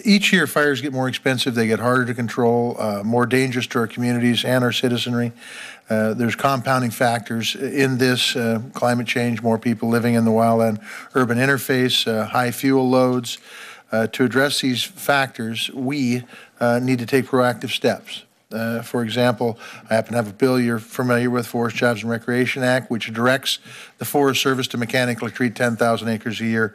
Each year, fires get more expensive, they get harder to control, more dangerous to our communities and our citizenry. There's compounding factors in this, climate change, more people living in the wildland-urban interface, high fuel loads. To address these factors, we need to take proactive steps. For example, I happen to have a bill you're familiar with, Forest Jobs and Recreation Act, which directs the Forest Service to mechanically treat 10,000 acres a year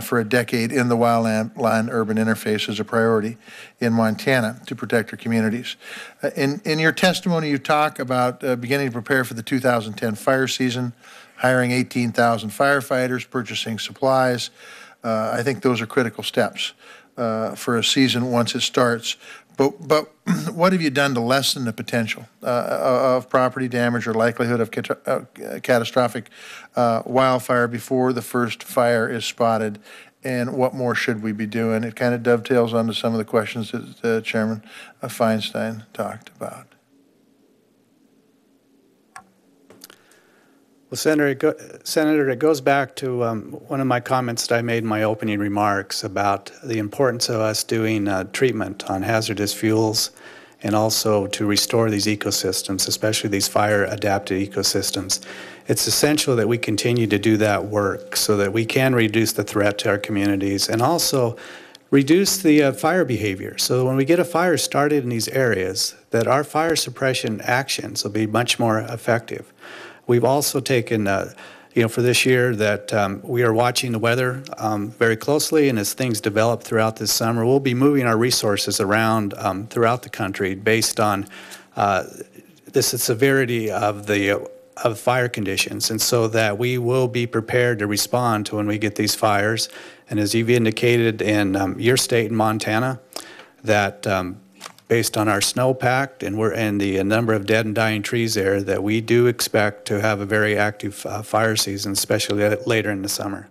for a decade in the wildland-urban interface as a priority in Montana to protect our communities. In your testimony, you talk about beginning to prepare for the 2010 fire season, hiring 18,000 firefighters, purchasing supplies. I think those are critical steps for a season once it starts. But what have you done to lessen the potential of property damage or likelihood of catastrophic wildfire before the first fire is spotted? And what more should we be doing? It kind of dovetails onto some of the questions that Chairman Feinstein talked about. Well, Senator, it goes back to one of my comments that I made in my opening remarks about the importance of us doing treatment on hazardous fuels and also to restore these ecosystems, especially these fire-adapted ecosystems. It's essential that we continue to do that work so that we can reduce the threat to our communities and also reduce the fire behavior. So when we get a fire started in these areas, that our fire suppression actions will be much more effective. We've also taken, for this year that we are watching the weather very closely, and as things develop throughout this summer, we'll be moving our resources around throughout the country based on the severity of fire conditions, and so that we will be prepared to respond to when we get these fires. And as you've indicated in your state in Montana, that based on our snowpack and the number of dead and dying trees there, that we do expect to have a very active fire season, especially later in the summer.